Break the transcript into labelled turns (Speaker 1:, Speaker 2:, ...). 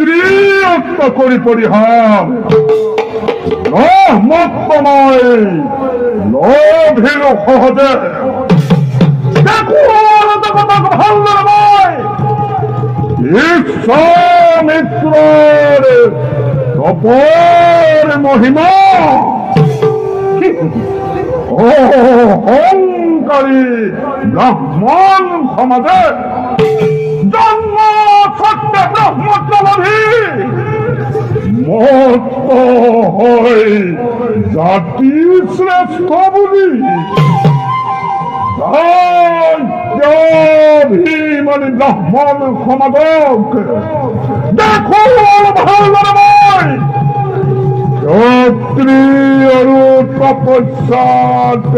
Speaker 1: ক্ষত্রিয়ত্ব করি পরিহার, রহমত্তময় লোভীর সহজে। দেখো ভাল্লময় মিত্রের তপর মহিমা। অহংকারী ব্রাহ্মণ সমাজে জন্ম সত্য ব্রহ্মচলভী মত হয় জাতি শ্রেষ্ঠ বলি ভীমনি ব্রাহ্মণ সমাজক। দেখো ভাল্লময় ক্ষত্রিয় তপস্যাত